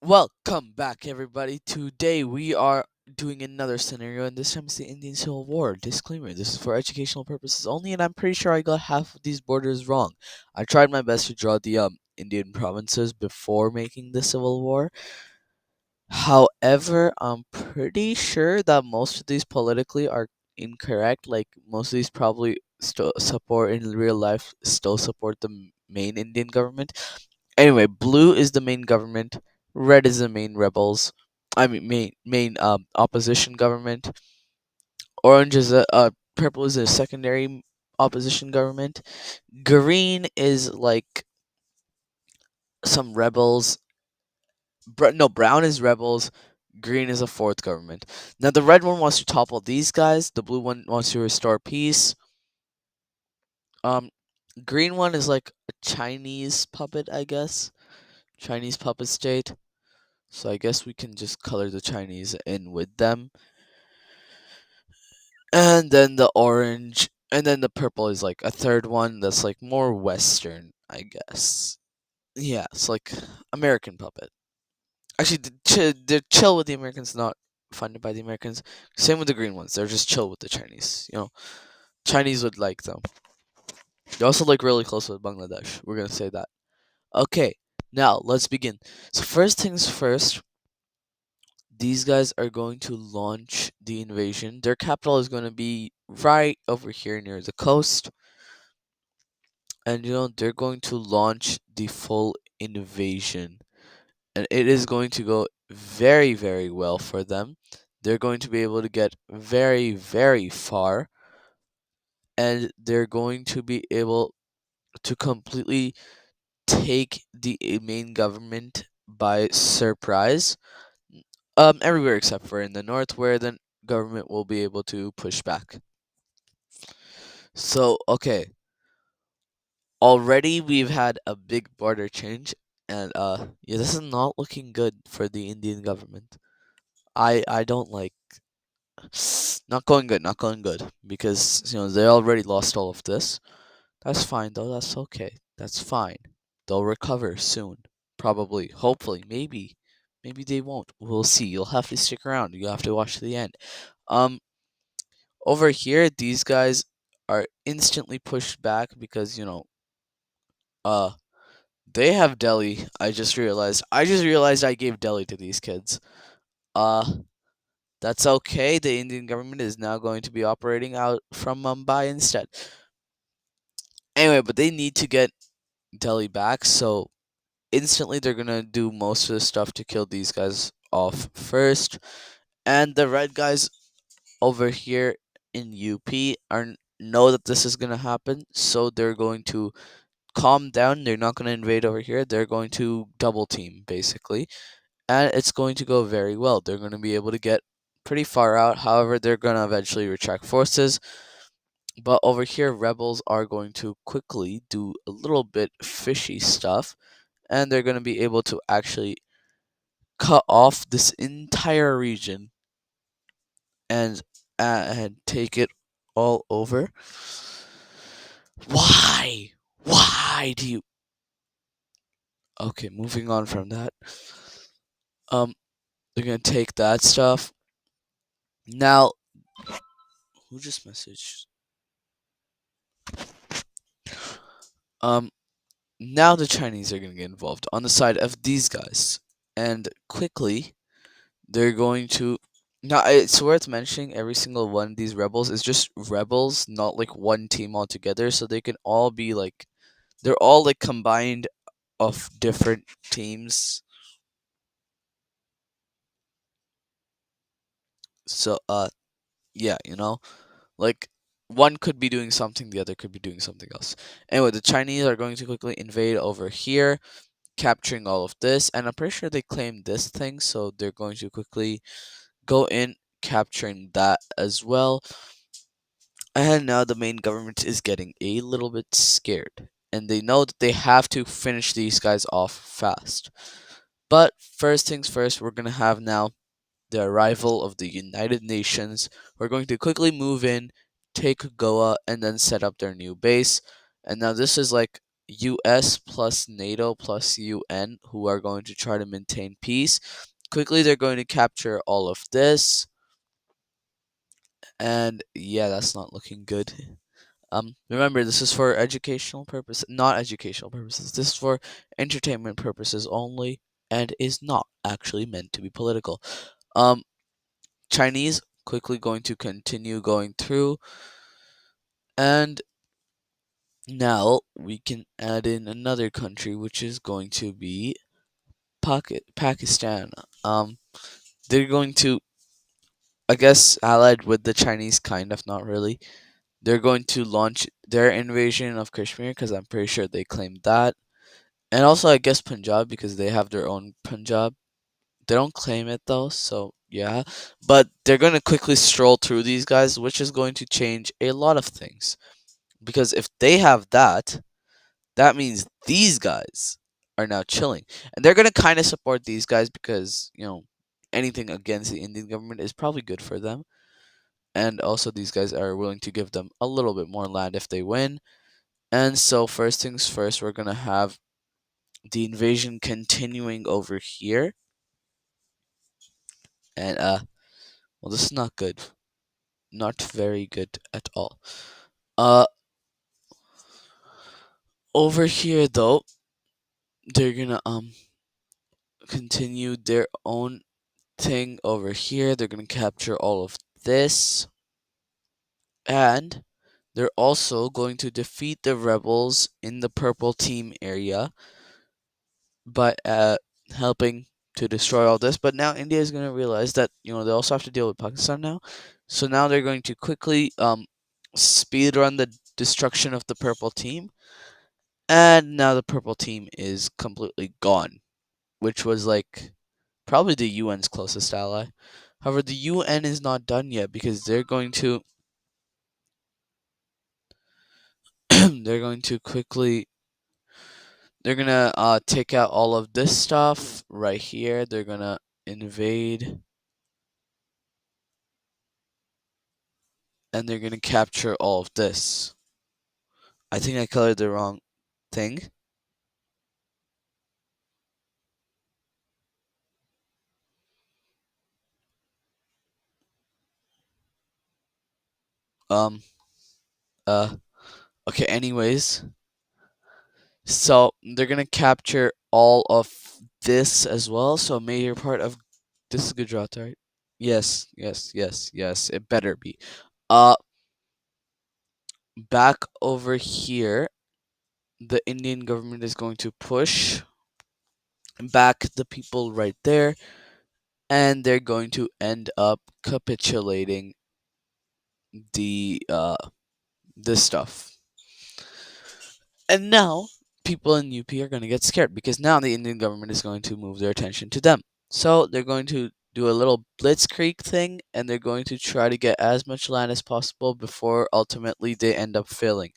Welcome back, everybody. Today we are doing another scenario, and this time it's the Indian Civil War. Disclaimer: this is for educational purposes only, and I'm pretty sure I got half of these borders wrong. I tried my best to draw the Indian provinces before making the Civil War. However, I'm pretty sure that most of these politically are incorrect. Like most of these probably still support in real life, still support the main Indian government. Anyway, blue is the main government, red is the main rebels. I mean, main opposition government. Orange is purple is a secondary opposition government. Green is like some rebels. No, brown is rebels. Green is a fourth government. Now the red one wants to topple these guys. The blue one wants to restore peace. Um, green one is like a Chinese puppet, I guess. Chinese puppet state. So I guess we can just color the Chinese in with them. And then the orange, and then the purple is like a third one that's like more Western, I guess. Yeah, it's like American puppet. Actually, they're chill with the Americans, not funded by the Americans. Same with the green ones. They're just chill with the Chinese. Chinese would like them. They're also like really close with Bangladesh. We're gonna say that. Okay, now let's begin. So first things first, these guys are going to launch the invasion. Their capital is going to be right over here near the coast. And they're going to launch the full invasion. And it is going to go very, very well for them. They're going to be able to get very, very far. And they're going to be able to completely take the main government by surprise. Everywhere except for in the north, where the government will be able to push back. So, okay, already we've had a big border change, and yeah, this is not looking good for the Indian government. I don't like. Not going good, not going good, because they already lost all of this. That's fine though. That's okay. That's fine. They'll recover soon, probably, hopefully, maybe. Maybe they won't. We'll see. You'll have to stick around. You'll have to watch to the end. Um, Over here, these guys are instantly pushed back because uh, they have Delhi. I just realized. I just realized I gave Delhi to these kids. Uh, that's okay. The Indian government is now going to be operating out from Mumbai instead. Anyway, but they need to get Delhi back, so instantly they're gonna do most of the stuff to kill these guys off first. And the red guys over here in UP know that this is gonna happen, so they're going to calm down. They're not gonna invade over here. They're going to double team basically, and it's going to go very well. They're gonna be able to get pretty far out. However, they're gonna eventually retract forces. But over here, rebels are going to quickly do a little bit fishy stuff, and they're going to be able to actually cut off this entire region and take it all over. Why? Why do you? Okay, moving on from that. Um, they're gonna take that stuff. Now, who just messaged? Um, Now the Chinese are gonna get involved on the side of these guys, and quickly they're going to. Now, it's worth mentioning every single one of these rebels is just rebels, not like one team altogether. So they can all be like, they're all like combined of different teams. So, yeah, like one could be doing something, the other could be doing something else. Anyway, the Chinese are going to quickly invade over here, capturing all of this, and I'm pretty sure they claimed this thing, so they're going to quickly go in, capturing that as well. And now the main government is getting a little bit scared, and they know that they have to finish these guys off fast. But first things first, we're gonna have now the arrival of the United Nations. We're going to quickly move in, take Goa, and then set up their new base. And now this is like, US plus NATO plus UN, who are going to try to maintain peace. Quickly, they're going to capture all of this, and yeah, that's not looking good. Remember, this is for educational purposes, not educational purposes. This is for entertainment purposes only, and is not actually meant to be political. Um, Chinese quickly going to continue going through, and now we can add in another country, which is going to be Pakistan. Um, they're going to, I guess, allied with the Chinese, kind of, not really. They're going to launch their invasion of Kashmir because I'm pretty sure they claimed that. And also, I guess Punjab because they have their own Punjab. They don't claim it though, so yeah. But they're going to quickly stroll through these guys, which is going to change a lot of things. Because if they have that, that means these guys are now chilling. And they're going to kind of support these guys because, anything against the Indian government is probably good for them. And also, these guys are willing to give them a little bit more land if they win. And so, first things first, we're going to have the invasion continuing over here. And, well, this is not good. Not very good at all. Uh, over here, though, they're going to, continue their own thing over here. They're going to capture all of this. And they're also going to defeat the rebels in the purple team area by helping to destroy all this. But now India is going to realize that they also have to deal with Pakistan now. So now they're going to quickly speed run the destruction of the purple team, and now the purple team is completely gone, which was like probably the UN's closest ally. However, the UN is not done yet because they're going to they're going to quickly they're gonna take out all of this stuff right here. They're gonna invade, and they're gonna capture all of this. I think I colored the wrong thing. Um uh okay, anyways. So they're gonna capture all of this as well. So a major part of this is Gujarat, right? Yes, yes, yes, yes. It better be. Uh Back over here, the Indian government is going to push back the people right there, and they're going to end up capitulating the this stuff. And now people in UP are going to get scared because now the Indian government is going to move their attention to them. So they're going to do a little blitzkrieg thing, and they're going to try to get as much land as possible before ultimately they end up failing.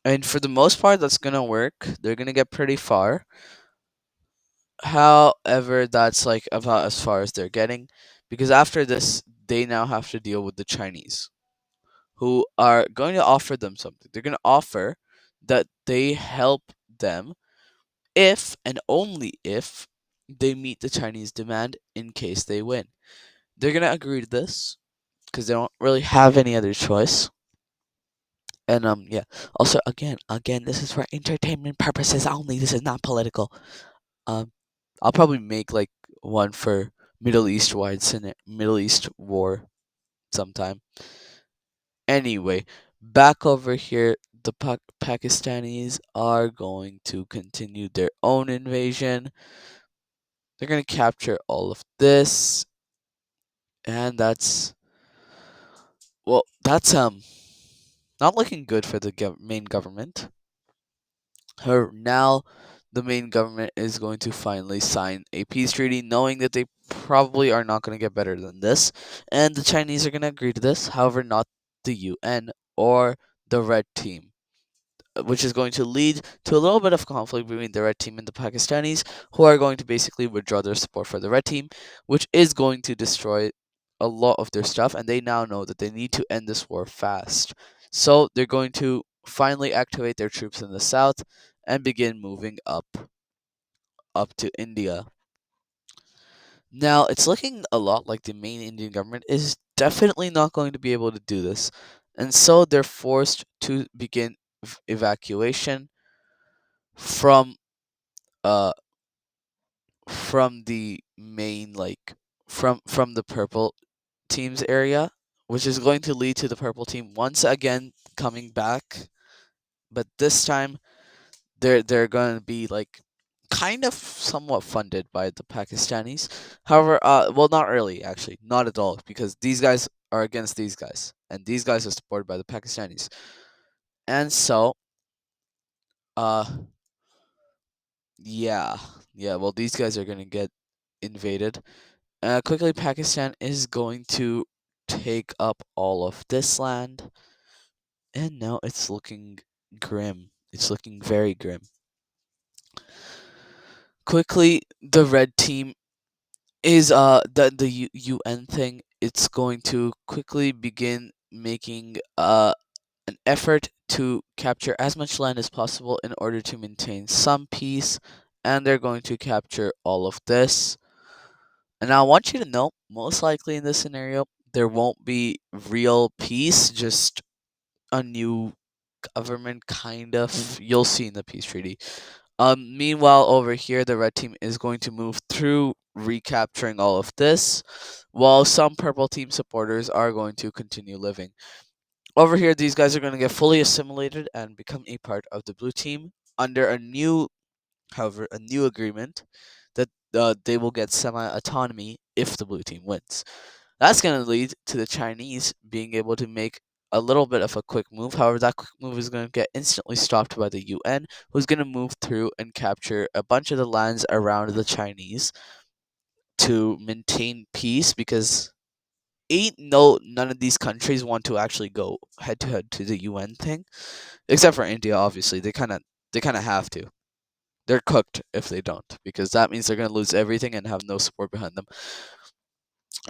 And for the most part, that's going to work. They're going to get pretty far. However, that's like about as far as they're getting, because after this, they now have to deal with the Chinese, who are going to offer them something. They're going to offer that they help them if and only if they meet the Chinese demand in case they win. They're going to agree to this because they don't really have any other choice. And yeah. Also, again, this is for entertainment purposes only. This is not political. Um, I'll probably make like one for Middle East war sometime. Anyway, back over here, the Pakistanis are going to continue their own invasion. They're going to capture all of this, and that's not looking good for the main government. Now the main government is going to finally sign a peace treaty, knowing that they probably are not going to get better than this, and the Chinese are going to agree to this. However, not the UN or the Red Team, which is going to lead to a little bit of conflict between the Red Team and the Pakistanis, who are going to basically withdraw their support for the Red Team, which is going to destroy a lot of their stuff, and they now know that they need to end this war fast. So they're going to finally activate their troops in the south and begin moving up to India. Now, it's looking a lot like the main Indian government is definitely not going to be able to do this. And so they're forced to begin evacuation from uh from the main from the purple team's area, which is going to lead to the purple team once again coming back, but this time they're going to be like kind of somewhat funded by the Pakistanis. However, well, not really, actually, not at all, because these guys are against these guys, and these guys are supported by the Pakistanis. And so, uh, yeah, yeah. Well, these guys are gonna get invaded. Quickly, Pakistan is going to take up all of this land, and now it's looking grim. It's looking very grim. Quickly, the red team is the UN thing. It's going to quickly begin making an effort to capture as much land as possible in order to maintain some peace, and they're going to capture all of this. And I want you to know, most likely in this scenario, there won't be real peace, just a new government, kind of. You'll see in the peace treaty. Meanwhile, over here, the red team is going to move through recapturing all of this, while some purple team supporters are going to continue living. Over here, these guys are going to get fully assimilated and become a part of the blue team under a new agreement that they will get semi-autonomy if the blue team wins. That's going to lead to the Chinese being able to make a little bit of a quick move. However, that quick move is going to get instantly stopped by the UN, who's going to move through and capture a bunch of the lands around the Chinese to maintain peace, because ain't no none of these countries want to actually go head to head to the UN thing, except for India. Obviously, they kind of have to. They're cooked if they don't, because that means they're going to lose everything and have no support behind them.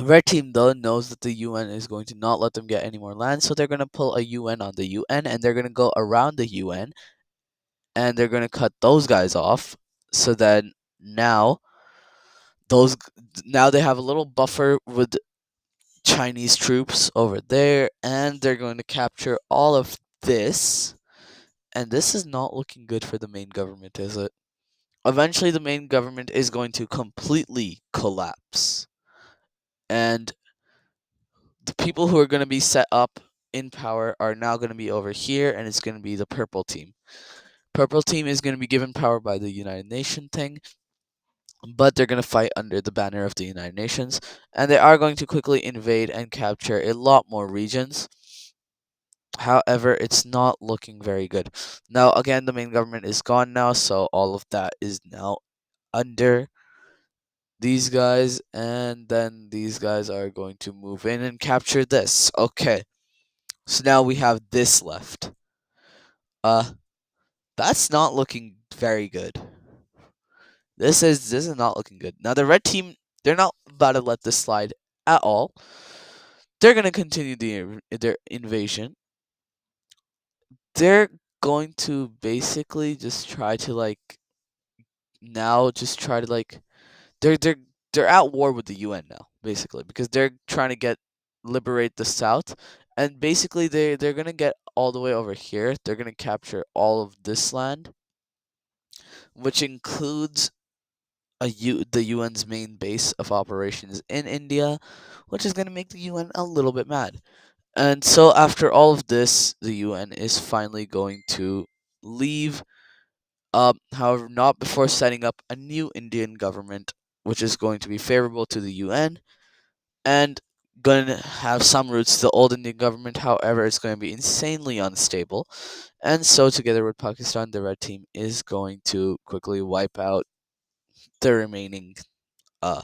Red team though knows that the UN is going to not let them get any more land, so they're going to pull a UN on the UN, and they're going to go around the UN, and they're going to cut those guys off. So then now those now they have a little buffer with Chinese troops over there, and they're going to capture all of this. And this is not looking good for the main government, is it? Eventually, the main government is going to completely collapse, and the people who are going to be set up in power are now going to be over here, and it's going to be the purple team. Purple team is going to be given power by the United Nation thing, but they're going to fight under the banner of the United Nations, and they are going to quickly invade and capture a lot more regions. However, it's not looking very good. Now, again, the main government is gone now, so all of that is now under these guys, and then these guys are going to move in and capture this. Okay, so now we have this left. Uh, that's not looking very good. This is not looking good. Now the red team, they're not about to let this slide at all. They're gonna continue their invasion. They're going to basically just try to now just try to they're they're they're at war with the UN now, basically, because they're trying to get liberate the south, and basically they're gonna get all the way over here. They're gonna capture all of this land, which includes the UN's main base of operations in India, which is gonna make the UN a little bit mad. And so after all of this, the UN is finally going to leave. However, not before setting up a new Indian government, which is going to be favorable to the UN and going to have some roots to the old Indian government. However, it's going to be insanely unstable. And so, together with Pakistan, the red team is going to quickly wipe out the uh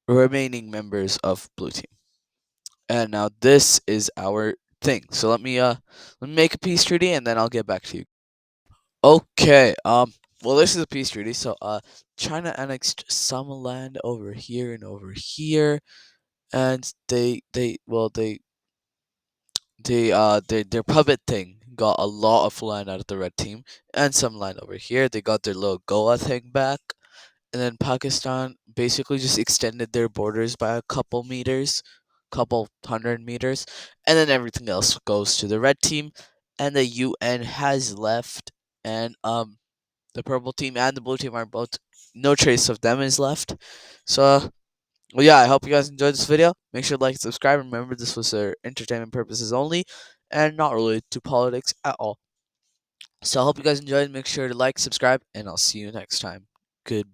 remaining members of blue team. And now this is our thing. So let me make a peace treaty, and then I'll get back to you. Okay. Well, this is a peace treaty. So China annexed some land over here and over here, and they their puppet thing got a lot of land out of the red team and some land over here. They got their little Goa thing back, and then Pakistan basically just extended their borders by a couple meters, couple 100 meters, and then everything else goes to the red team, and the UN has left, and the purple team and the blue team are both, no trace of them is left. So well, yeah, I hope you guys enjoyed this video. Make sure to like and subscribe. Remember, this was for entertainment purposes only and not related to politics at all. So I hope you guys enjoyed. Make sure to like, subscribe, and I'll see you next time. Goodbye.